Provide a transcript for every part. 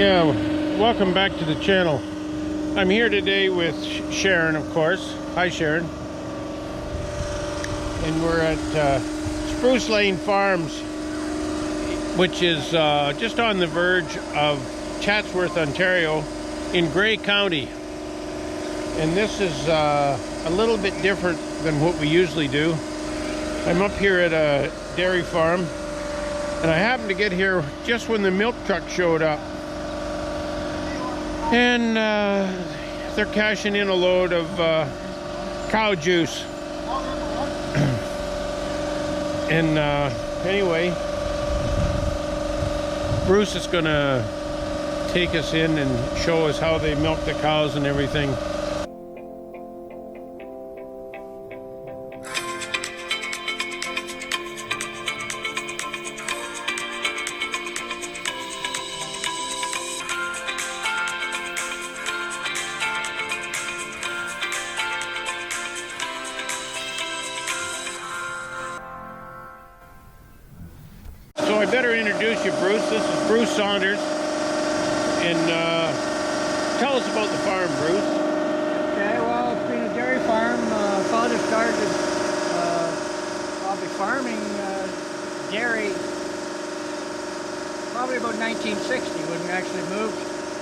Yeah, welcome back to the channel. I'm here today with Sharon, of course. Hi, Sharon. And we're at Spruce Lane Farms, which is just on the verge of Chatsworth, Ontario, in Grey County. And this is a little bit different than what we usually do. I'm up here at a dairy farm, and I happened to get here just when the milk truck showed up. And they're cashing in a load of cow juice. And anyway, Bruce is gonna take us in and show us how they milk the cows and everything. So I better introduce you, Bruce. This is Bruce Saunders. And tell us about the farm, Bruce. Okay, well, it's been a dairy farm. Father started probably farming dairy probably about 1960 when we actually moved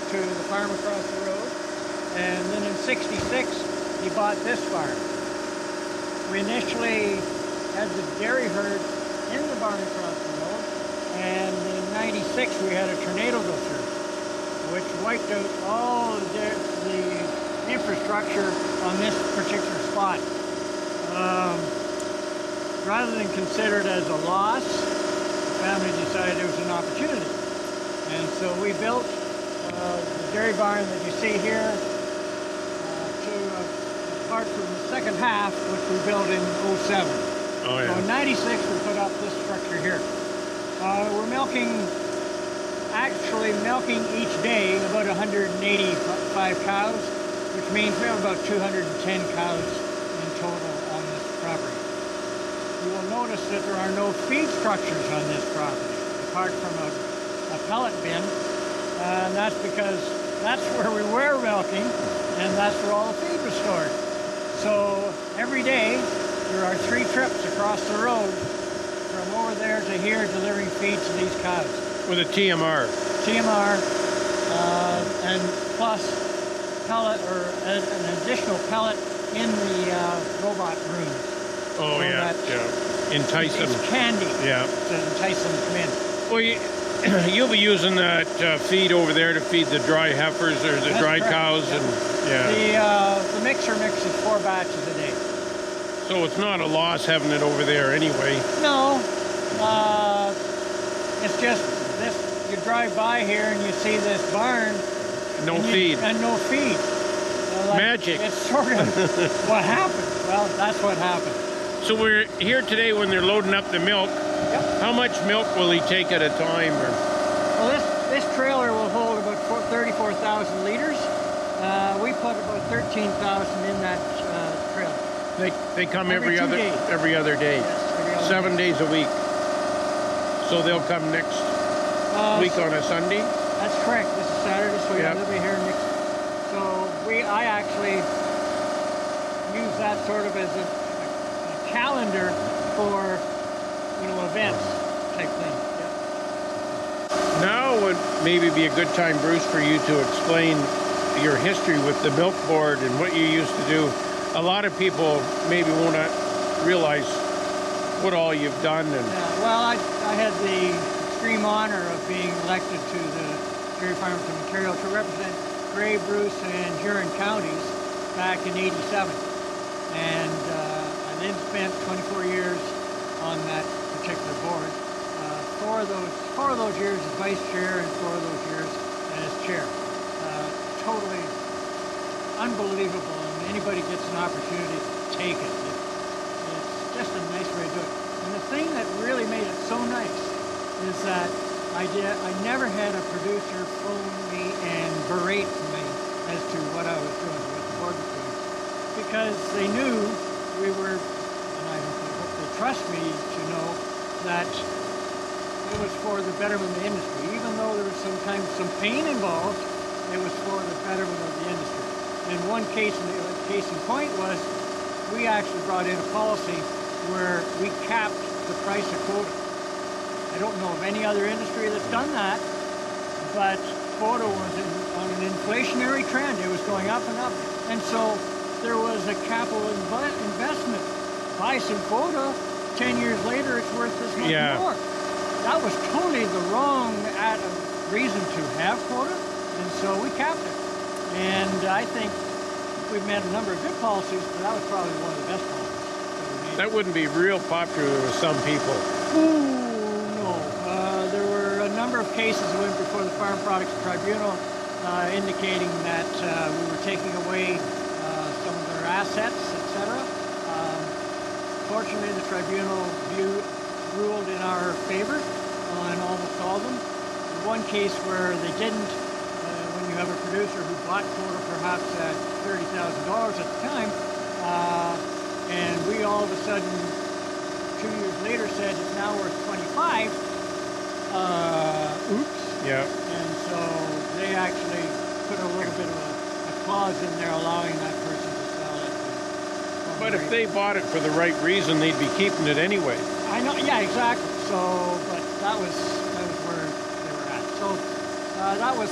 to the farm across the road. And then in 66, he bought this farm. We initially had the dairy herd in the barn across the road. And in 96, we had a tornado go through, which wiped out all the infrastructure on this particular spot. Rather than consider it as a loss, the family decided it was an opportunity. And so we built the dairy barn that you see here apart from the second half, which we built in 07. Oh, yeah. So in 96, we put up this structure here. We're actually milking each day about 185 cows, which means we have about 210 cows in total on this property. You will notice that there are no feed structures on this property, apart from a pellet bin, and that's because that's where we were milking, and that's where all the feed was stored. So every day, there are 3 trips across the road from over there to here delivering feed to these cows. With a TMR. TMR, and plus pellet, or an additional pellet in the robot room. Oh, so yeah. Entice them. It's candy. Yeah. To entice them to come in. Well, you'll be using that feed over there to feed the dry heifers or the That's dry correct. cows, Yep. and The mixer mixes 4 batches a day. so it's not a loss having it over there anyway. No, it's just this. You drive by here and you see this barn. No and feed. And no feed. Magic. It's sort of what happened. Well, that's what happened. So we're here today when they're loading up the milk. Yep. How much milk will he take at a time? Or? Well, this trailer will hold about 34,000 liters. We put about 13,000 in that trailer. They come Every every days. other day. Yes, every other 7 days a week. So they'll come next week on a Sunday? That's correct. This is Saturday, so Yep. they'll be here next. So I actually use that sort of as a calendar for, events type thing. Yep. Now would maybe be a good time, Bruce, for you to explain your history with the milk board and what you used to do. A lot of people maybe won't realize what all you've done. And Yeah, well, I had the extreme honor of being elected to the Dairy Farmers of Ontario to represent Grey, Bruce, and Huron counties back in '87. And I then spent 24 years on that particular board. 4 of those years as vice chair and 4 of those years as chair. Totally unbelievable, and anybody gets an opportunity to take it. It's just a nice way to do it. And the thing that really made it so nice is that I never had a producer phone me and berate me as to what I was doing, what the board was doing, because they knew we were, and I hope they trust me to know that it was for the betterment of the industry. Even though there was sometimes some pain involved, it was for the betterment of the industry. And one case in point was we actually brought in a policy where we capped the price of quota. I don't know of any other industry that's done that, but quota was on an inflationary trend. It was going up and up. And so there was a capital investment. Buy some quota, 10 years later it's worth this much more. That was totally the wrong reason to have quota, and so we capped it. And I think we've made a number of good policies, but that was probably one of the best policies that we made. That wouldn't be real popular with some people. Ooh, no. There were a number of cases that went before the Farm Products Tribunal indicating that we were taking away some of their assets, etc. Fortunately, the tribunal ruled in our favor on almost all of them. One case where they didn't, when you have a producer who bought quota perhaps at $30,000 at the time, and we all of a sudden, 2 years later, said it's now worth 25. Oops. Yeah. And so they actually put a little bit of a clause in there allowing that person to sell it. But if they bought it for the right reason, they'd be keeping it anyway. I know, yeah, exactly. So, but that was where they were at. So that was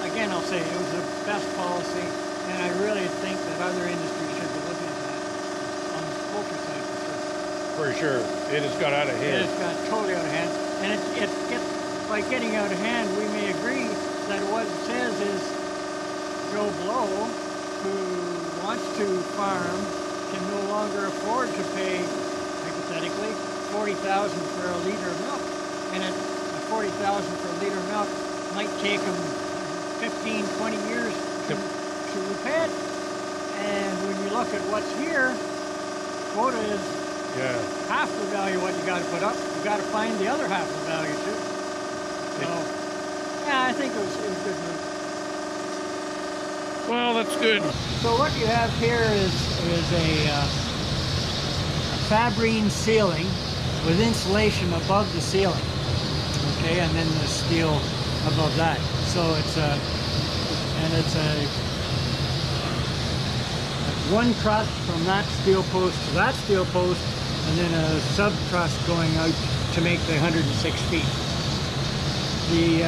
again, I'll say it was the best policy, and I really think that other industries should be looking at that on the poultry side for sure. For sure. It has got out of hand. It has got totally out of hand. And by getting out of hand, we may agree that what it says is Joe Blow, who wants to farm, can no longer afford to pay, hypothetically, $40,000 for a liter of milk. And at $40,000 for a liter of milk might take him 15, 20 years to repay it. And when you look at what's here, quota is half the value of what you got to put up. You got to find the other half of the value too. So, yeah, I think it was a good move. Well, that's good. So what you have here is a Fabrine ceiling with insulation above the ceiling. Okay, and then the steel above that. So it's a one truss from that steel post to that steel post, and then a sub truss going out to make the 106 feet. The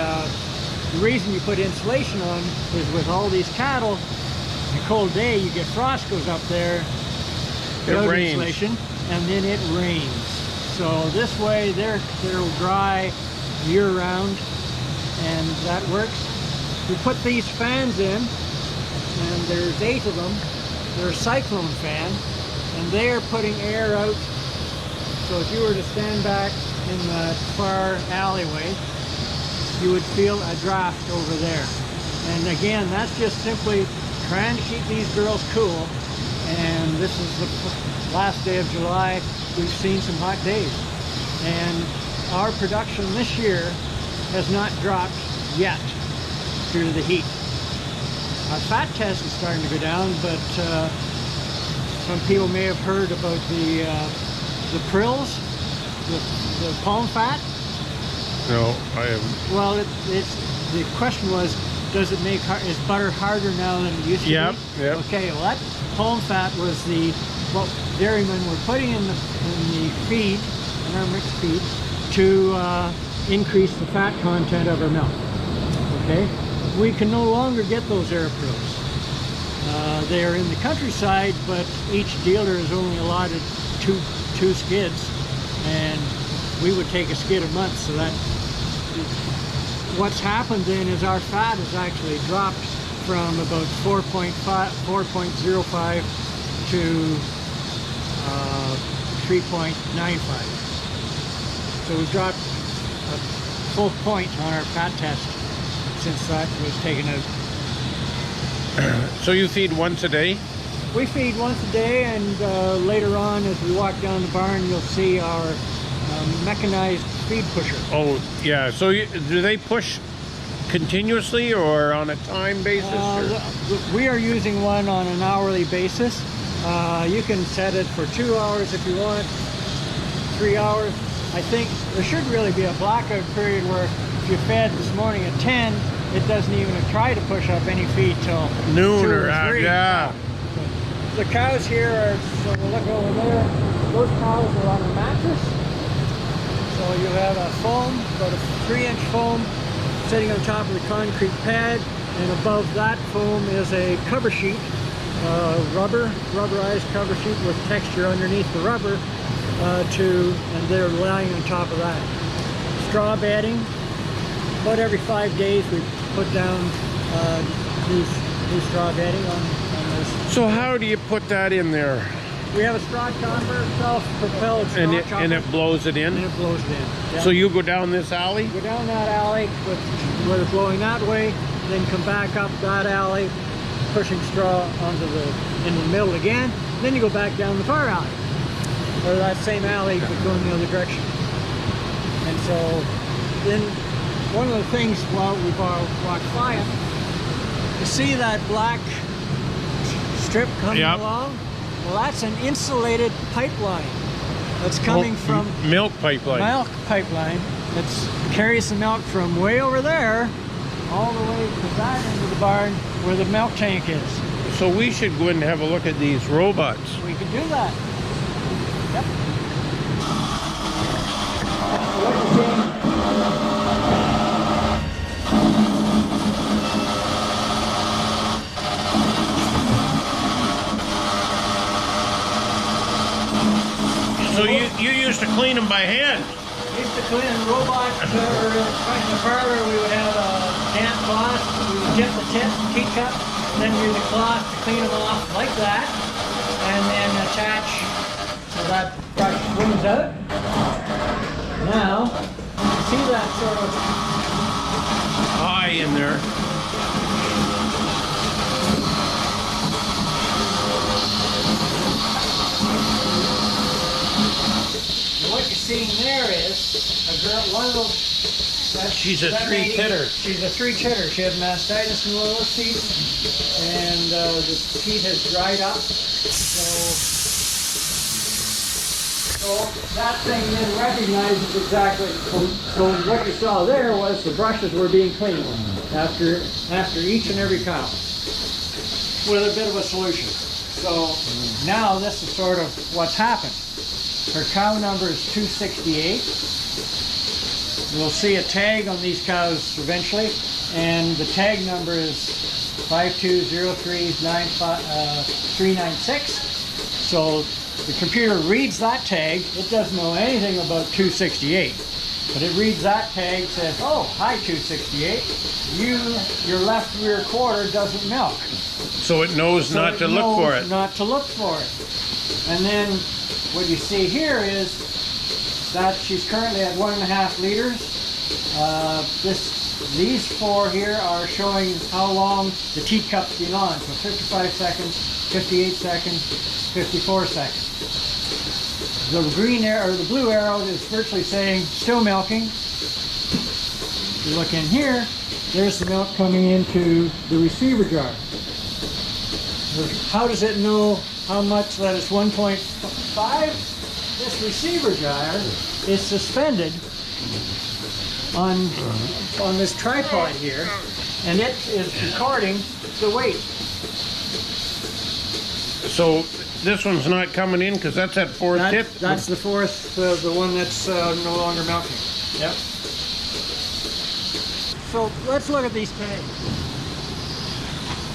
reason you put insulation on is with all these cattle, on a cold day you get frost goes up there, without insulation, and then it rains. So this way they're dry year round, and that works. We put these fans in, and there's 8 of them. They're a cyclone fan, and they're putting air out. So if you were to stand back in the far alleyway, you would feel a draft over there. And again, that's just simply trying to keep these girls cool. And this is the last day of July. We've seen some hot days. And our production this year has not dropped yet due to the heat. Our fat test is starting to go down, but some people may have heard about the prills, the palm fat. No, I haven't. Well, the question was, is butter harder now than it used to be? Yep. Okay, well that palm fat was what dairymen were putting in the feed, in our mixed feed, to increase the fat content of our milk. Okay, we can no longer get those air prills. They are in the countryside, but each dealer is only allotted two skids, and we would take a skid a month. So that what's happened then is our fat has actually dropped from about 4.05 to 3.95. So we've dropped a full point on our fat test since that was taken out. So you feed once a day? We feed once a day, and later on as we walk down the barn you'll see our mechanized feed pusher. Oh, yeah. So do they push continuously or on a time basis? We are using one on an hourly basis. You can set it for 2 hours if you want, 3 hours. I think there should really be a blackout period where if you fed this morning at 10, it doesn't even try to push up any feed till noon 2 or or 3. yeah. The cows here are, so look over there, those cows are on a mattress. So you have a foam, about a 3-inch foam sitting on top of the concrete pad, and above that foam is a cover sheet, rubberized cover sheet with texture underneath the rubber, and they're lying on top of that. Straw bedding. About every 5 days we put down new straw bedding on this. So how do you put that in there? We have a straw chopper, self-propelled straw chopper. And it blows it in? And it blows it in. Yeah. So you go down this alley? Go down that alley where it's blowing that way, then come back up that alley, pushing straw into the middle again. Then you go back down the far alley, or that same alley but going the other direction. And so then one of the things while we walked by it, you see that black strip coming along? Well, that's an insulated pipeline that's coming from milk pipeline. Milk pipeline that carries the milk from way over there all the way to that end of the barn where the milk tank is. So we should go in and have a look at these robots. We could do that. Yep. So you used to clean them by hand? Used to clean robots, or in the parlor we would have a damp cloth, we would dip the teacup, then use the cloth to clean them off like that, and then attach so that brush swings out. Now, you see that sort of eye in there. What you're seeing there is a girl, one of those. She's a three-titter. She's a three-titter. She had mastitis in one of those teeth, and the teeth has dried up. So that thing then recognizes exactly. So what you saw there was the brushes were being cleaned after each and every cow with a bit of a solution. So now this is sort of what's happened. Her cow number is 268. We'll see a tag on these cows eventually, and the tag number is 5203996. So the computer reads that tag. It doesn't know anything about 268, but it reads that tag, says, "Oh, hi 268. Your left rear quarter doesn't milk." So it knows not to look for it. Not to look for it. And then what you see here is that she's currently at 1.5 liters. These 4 here are showing how long the teacup's been on. So 55 seconds, 58 seconds, 54 seconds. The green arrow, or the blue arrow, is virtually saying still milking. If you look in here, there's the milk coming into the receiver jar. How does it know how much that is 1.5? This receiver jar is suspended on this tripod here, and it is recording the weight. So this one's not coming in because that's that fourth tip? That's the fourth, the one that's no longer milking. Yep. So let's look at these tags.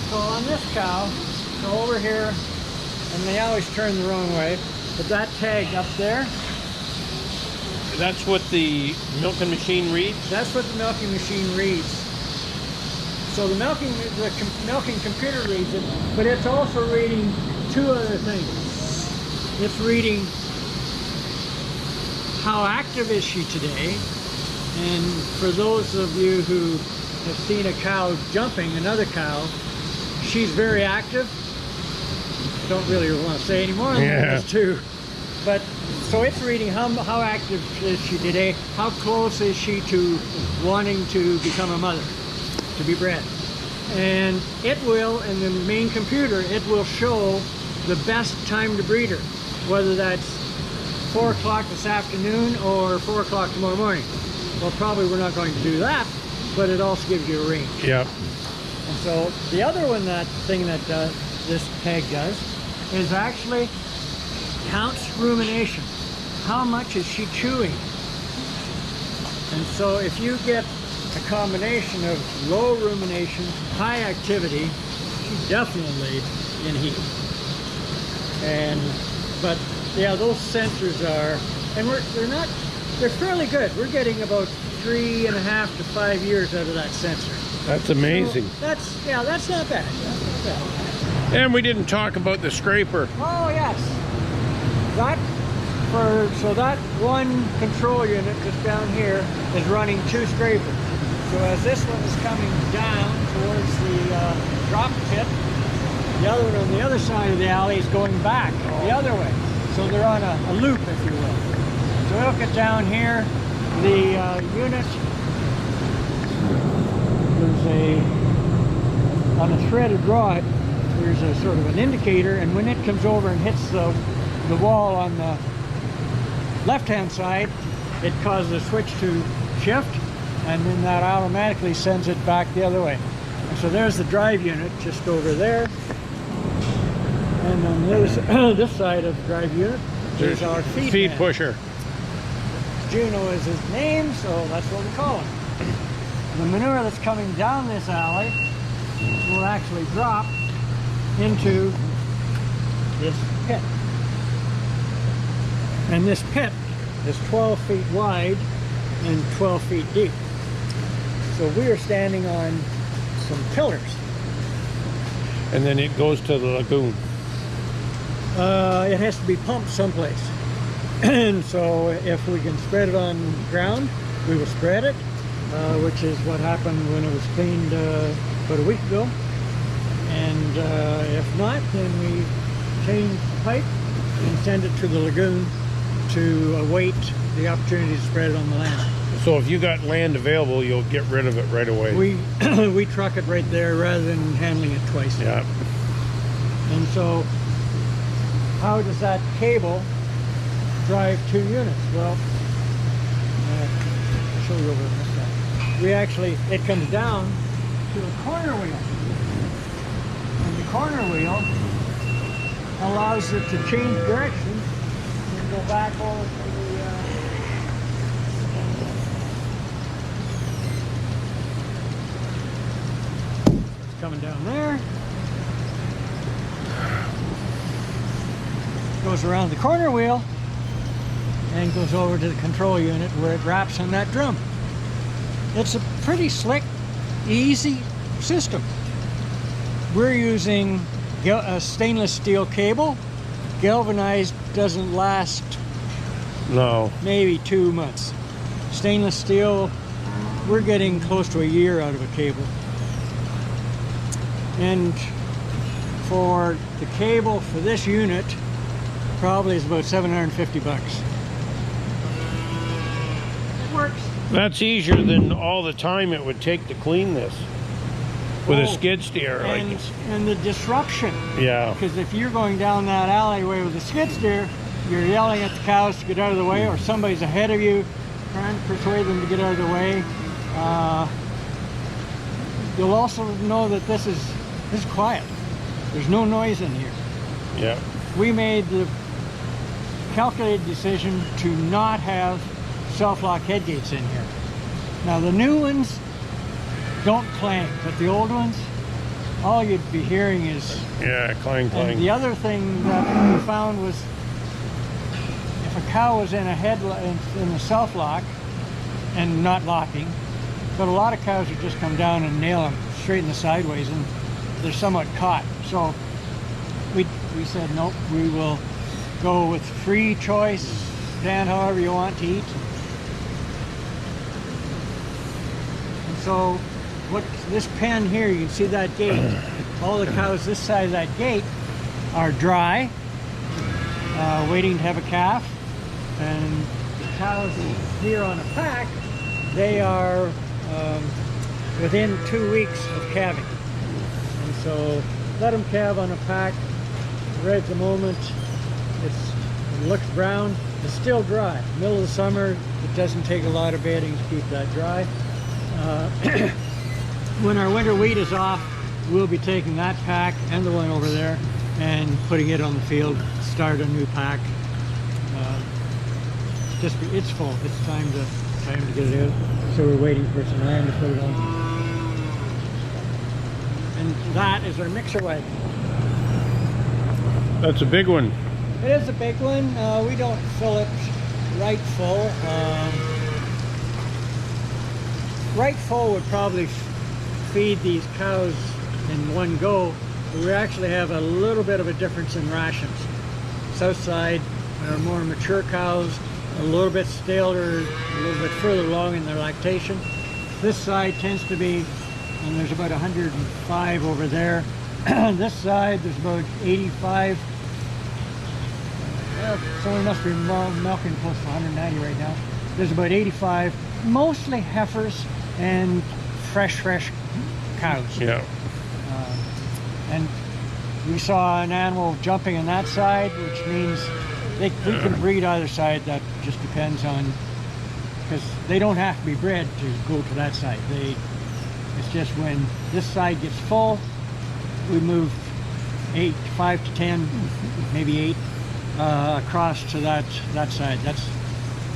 So on this cow, so over here, and they always turn the wrong way, but that tag up there, that's what the milking machine reads? that's what the milking machine reads. So the milking computer reads it, but it's also reading 2 other things. It's reading how active is she today, and for those of you who have seen a cow jumping another cow, she's very active. Don't really want to say any more than those 2. But so it's reading how active is she today, how close is she to wanting to become a mother, to be bred. And it will, in the main computer, it will show the best time to breed her, whether that's 4 o'clock this afternoon or 4 o'clock tomorrow morning. Well, probably we're not going to do that, but it also gives you a range. Yeah. And so the other one, that thing that this peg does, is actually counts rumination. How much is she chewing? And so if you get a combination of low rumination, high activity, she's definitely in heat. But yeah, those sensors are, and they're fairly good. We're getting about 3.5 to 5 years out of that sensor. That's amazing. So that's not bad. That's not bad. And we didn't talk about the scraper. Oh yes, so that one control unit just down here is running 2 scrapers. So as this one is coming down towards the drop pit, the other one on the other side of the alley is going back the other way. So they're on a loop, if you will. So we'll get down here. The unit, on a threaded rod, there's a sort of an indicator, and when it comes over and hits the wall on the left-hand side, it causes the switch to shift, and then that automatically sends it back the other way. And so there's the drive unit just over there. And on the other this side of the drive unit is our feed pusher. Juno is his name, so that's what we call him. The manure that's coming down this alley will actually drop into this pit. And this pit is 12 feet wide and 12 feet deep. So we are standing on some pillars. And then it goes to the lagoon. It has to be pumped someplace. And so if we can spread it on the ground, we will spread it, which is what happened when it was cleaned about a week ago. And if not, then we change the pipe and send it to the lagoon to await the opportunity to spread it on the land. So if you got land available, you'll get rid of it right away. We truck it right there rather than handling it twice. Yeah. And so how does that cable drive 2 units? Well, I'll show you over this side. It comes down to a corner wheel. And the corner wheel allows it to change direction and go back over to the it's coming down there. Goes around the corner wheel and goes over to the control unit where it wraps on that drum. It's a pretty slick, easy system. We're using a stainless steel cable. Galvanized doesn't last maybe 2 months. Stainless steel, we're getting close to a year out of a cable. And for the cable for this unit, probably is about $750. It works. That's easier than all the time it would take to clean this with a skid steer. And the disruption. Yeah. Because if you're going down that alleyway with a skid steer, you're yelling at the cows to get out of the way, or somebody's ahead of you trying to persuade them to get out of the way. You'll also know that this is quiet. There's no noise in here. Yeah. We made the calculated decision to not have self-lock head gates in here. Now the new ones don't clang, but the old ones, all you'd be hearing is clang clang. And the other thing that we found was if a cow was in a self-lock and not locking, but a lot of cows would just come down and nail them straight in the sideways, and they're somewhat caught. So we said nope, we will go with free choice, stand however you want to eat. And so this pen here, you can see that gate. All the cows this side of that gate are dry, waiting to have a calf. And the cows here on a pack, they are within 2 weeks of calving. And so let them calve on a pack, right at the moment. It looks brown, It's still dry. Middle of the summer, it doesn't take a lot of bedding to keep that dry. When our winter wheat is off, we'll be taking that pack and the one over there and putting it on the field, start a new pack. It's full. It's time to get it out. So we're waiting for some land to put it on. And that is our mixer wagon. That's a big one. It is a big one. We don't fill it right full. Right full would probably feed these cows in one go. We actually have a little bit of a difference in rations. South side are more mature cows, a little bit staler, a little bit further along in their lactation. This side tends to be, and there's about 105 over there. This side there's about 85. So we must be milking close to 190 right now. There's about 85, mostly heifers and fresh cows. Yeah. And we saw an animal jumping on that side, which means we can breed either side. That just depends on, because they don't have to be bred to go to that side. It's just when this side gets full, we move 5 to 10, maybe 8 across to that side.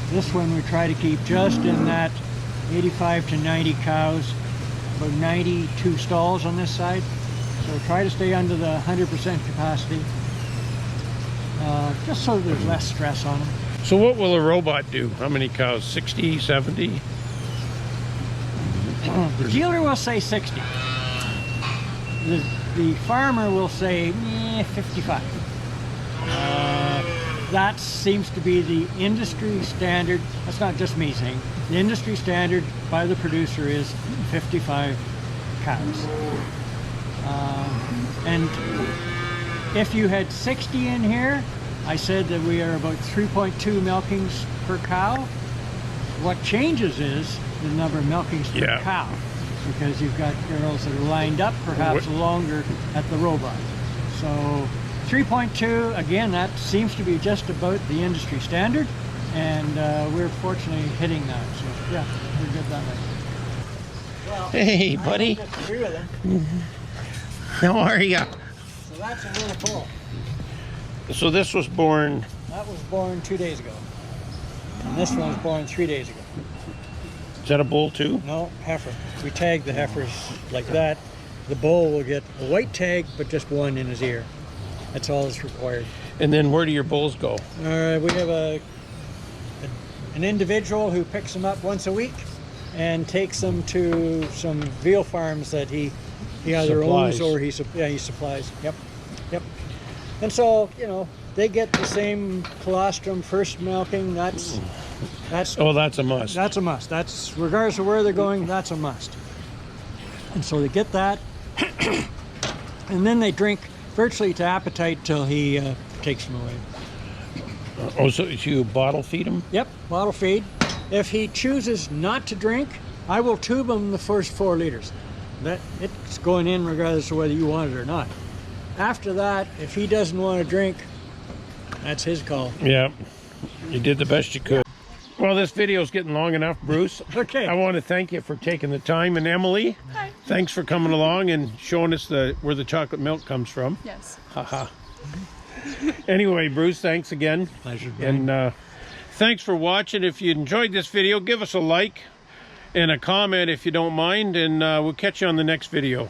This one we try to keep just in that 85 to 90 cows, about 92 stalls on this side. So try to stay under the 100% capacity, just so there's less stress on them. So what will a robot do? How many cows? 60, 70? The dealer will say 60. The farmer will say 55. That seems to be the industry standard. That's not just me saying. The industry standard by the producer is 55 cows. And if you had 60 in here, I said that we are about 3.2 milkings per cow. What changes is the number of milkings per cow, because you've got girls that are lined up perhaps longer at the robot. So 3.2, again, that seems to be just about the industry standard, and we're fortunately hitting that. So yeah, we're good that way. Well, hey, buddy. I don't disagree with him. How are you? So that's a little bull. So this was born... That was born 2 days ago. And this one was born 3 days ago. Is that a bull too? No, heifer. We tag the heifers like that. The bull will get a white tag, but just one in his ear. That's all that's required. And then where do your bulls go? We have an individual who picks them up once a week and takes them to some veal farms that he either owns or he supplies. Yep. And so, they get the same colostrum first milking. That's oh, that's a must. That's a must. That's, regardless of where they're going, that's a must. And so they get that, and then they drink virtually to appetite till he takes them away. Oh, so you bottle feed him? Yep, bottle feed. If he chooses not to drink, I will tube him the first 4 liters. It's going in regardless of whether you want it or not. After that, if he doesn't want to drink, that's his call. Yeah, you did the best you could. Well, this video is getting long enough, Bruce. Okay. I want to thank you for taking the time. And Emily, hi. Thanks for coming along and showing us where the chocolate milk comes from. Yes. Haha. Anyway, Bruce, thanks again. Pleasure. And thanks for watching. If you enjoyed this video, give us a like and a comment if you don't mind. And we'll catch you on the next video.